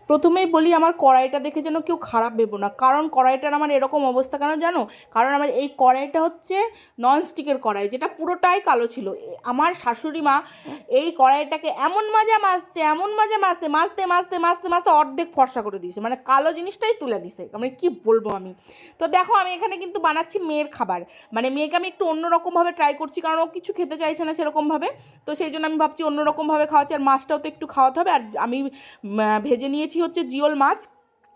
প্রথমেই বলি আমার কড়াইটা দেখে যেন কেউ খারাপ ভেবো না, কারণ কড়াইটার আমার এরকম অবস্থা কেন জানো? কারণ আমার এই কড়াইটা হচ্ছে ননস্টিকের কড়াই, যেটা পুরোটাই কালো ছিল। আমার শাশুড়ি মা এই কড়াইটাকে এমন মাজা মাজছে, এমন মাজা মাজতে মাজতে মাজতে মাজতে মাজতে অর্ধেক ফর্সা করে দিয়েছে, মানে কালো জিনিসটাই তুলে দিছে। মানে কি বলবো আমি। তো দেখো আমি এখানে কিন্তু বানাচ্ছি মেয়ের খাবার, মানে মেয়েকে আমি একটু অন্যরকমভাবে ট্রাই করছি, কারণ ও কিছু খেতে চাইছে না সেরকমভাবে। তো সেই জন্য আমি ভাবছি অন্যরকমভাবে খাওয়াচ্ছি, আর মাছটাও তো একটু খাওয়াতে হবে। আর আমি ভেজে নিয়েছি হচ্ছে জিওল মাছ,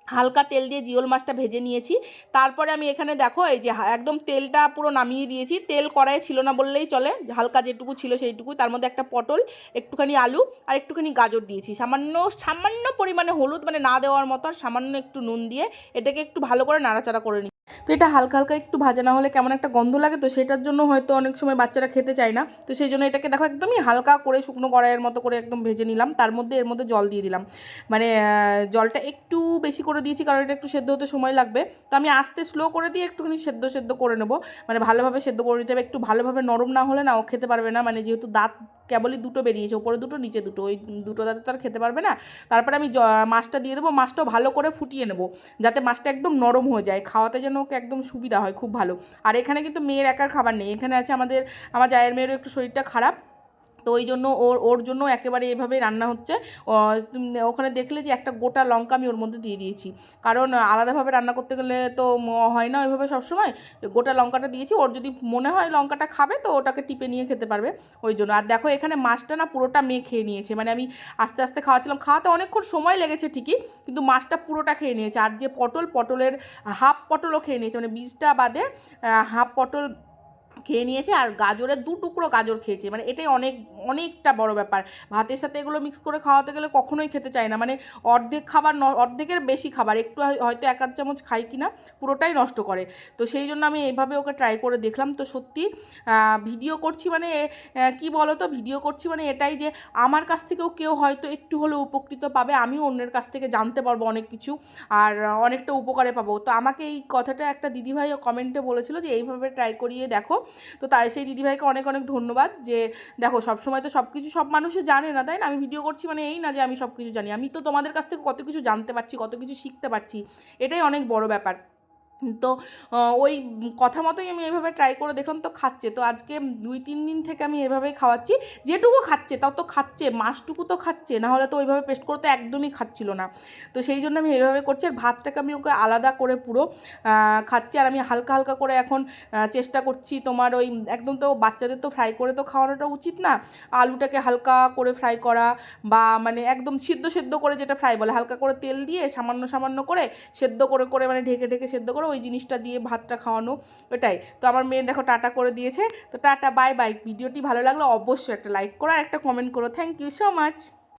হালকা তেল দিয়ে জিওল মাছটা ভেজে নিয়েছি। তারপরে আমি এখানে দেখো এই যে একদম তেলটা পুরো নামিয়ে দিয়েছি, তেল কড়াইয়ে ছিল না বললেই চলে, হালকা যেটুকু ছিল সেইটুকুই। তার মধ্যে একটা পটল, একটুখানি আলু আর একটুখানি গাজর দিয়েছি, সামান্য সামান্য পরিমাণে হলুদ, মানে না দেওয়ার মতো, আর সামান্য একটু নুন দিয়ে এটাকে একটু ভালো করে নাড়াচাড়া করে নিই। তো এটা হালকা হালকা একটু ভাজা না হলে কেমন একটা গন্ধ লাগে, তো সেটার জন্য হয়তো অনেক সময় বাচ্চারা খেতে চায় না। তো সেই জন্য এটাকে দেখো একদমই হালকা করে শুকনো কড়াইয়ের মতো করে একদম ভেজে নিলাম। তার মধ্যে এর মধ্যে জল দিয়ে দিলাম, মানে জলটা একটু বেশি করে দিয়েছি, কারণ এটা একটু সেদ্ধ হতে সময় লাগবে। তো আমি আস্তে স্লো করে দিয়ে একটুখানি সেদ্ধ সেদ্ধ করে নেবো, মানে ভালোভাবে সেদ্ধ করে নিতে হবে। একটু ভালোভাবে নরম না হলে না ও খেতে পারবে না, মানে যেহেতু দাঁত কেবলই দুটো বেরিয়েছে, ওপরে দুটো নিচে দুটো, ওই দুটো দাঁতে তো আর খেতে পারবে না। তারপরে আমি মাছটা দিয়ে দেবো, মাছটাও ভালো করে ফুটিয়ে নেবো, যাতে মাছটা একদম নরম হয়ে যায়, খাওয়াতে যেন ওকে একদম সুবিধা হয়, খুব ভালো। আর এখানে কিন্তু মেয়ের একার খাবার নেই, এখানে আছে আমার জায়ের মেয়েরও একটু শরীরটা খারাপ, তো ওই জন্য ওর জন্য একেবারে এভাবেই রান্না হচ্ছে। ওখানে দেখলে যে একটা গোটা লঙ্কা আমি ওর মধ্যে দিয়ে দিয়েছি, কারণ আলাদাভাবে রান্না করতে গেলে তো হয় না ওইভাবে সবসময়। গোটা লঙ্কাটা দিয়েছি, ওর যদি মনে হয় লঙ্কাটা খাবে তো ওটাকে টিপে নিয়ে খেতে পারবে, ওই জন্য। আর দেখো এখানে মাছটা না পুরোটা মেয়ে খেয়ে নিয়েছে, মানে আমি আস্তে আস্তে খাওয়াচ্ছিলাম, খাওয়াতে অনেকক্ষণ সময় লেগেছে ঠিকই, কিন্তু মাছটা পুরোটা খেয়ে নিয়েছে। আর যে পটলের হাফ পটলও খেয়ে নিয়েছে, মানে বীজটা বাদে হাফ পটল খেয়ে নিয়েছে, আর গাজরের 2 টুকরো গাজর খেয়েছে, মানে এটাই অনেকটা বড় ব্যাপার। ভাতের সাথে এগুলো মিক্স করে খাওয়াতে গেলে কখনোই খেতে চায় না, মানে অর্ধেক খাবার অর্ধেকের বেশি খাবার একটু হয়তো 1 চামচ খাই কিনা পুরোটাই নষ্ট করে। তো সেই জন্য আমি এইভাবে ওকে ট্রাই করে দেখলাম। তো সত্যি ভিডিও করছি মানে কি বলো তো, ভিডিও করছি মানে এটাই যে আমার কাছ থেকেও কেউ হয়তো একটু হলেও উপকৃত পাবে, আমিও অন্যের কাছ থেকে জানতে পারবো অনেক কিছু, আর অনেকটা উপকারে পাবো। তো আমাকে এই কথাটা একটা দিদিভাই কমেন্টে বলেছিল যে এইভাবে ট্রাই করিয়ে দেখো। তো তাই সেই দিদিভাইকে অনেক অনেক ধন্যবাদ, যে দেখো সবসময় তো সব কিছু সব মানুষই জানে না, তাই না? আমি ভিডিও করছি মানে এই না যে আমি সব কিছু জানি, আমি তো তোমাদের কাছ থেকে কত কিছু জানতে পারছি, কত কিছু শিখতে পারছি, এটাই অনেক বড় ব্যাপার। তো ওই কথা মতোই আমি এভাবে ট্রাই করে দেখলাম, তো খাচ্ছে। তো আজকে 2-3 দিন থেকে আমি এভাবেই খাওয়াচ্ছি, যেটুকু খাচ্ছে তাও তো খাচ্ছে, মাছটুকু তো খাচ্ছে, না হলে তো ওইভাবে পেস্ট করে তো একদমই খাচ্ছিল না। তো সেই জন্য আমি এইভাবে করছি, আর ভাতটাকে আমি ওকে আলাদা করে পুরো খাচ্ছি। আর আমি হালকা হালকা করে এখন চেষ্টা করছি তোমার ওই একদম, তো বাচ্চাদের তো ফ্রাই করে তো খাওয়ানোটা উচিত না, আলুটাকে হালকা করে ফ্রাই করা, বা মানে একদম সিদ্ধ সেদ্ধ করে, যেটা ফ্রাই বলে, হালকা করে তেল দিয়ে সামান্য সামান্য করে সেদ্ধ করে করে মানে ঢেকে ঢেকে সেদ্ধ করে ওই জিনিসটা দিয়ে ভাতটা খাওয়ানো, ওটাই। তো আমার মেয়ে দেখো টাটা করে দিয়েছে। তো টাটা, বাই বাই। ভিডিওটি ভালো লাগলে অবশ্যই একটা লাইক করো আর একটা কমেন্ট করো। Thank you so much.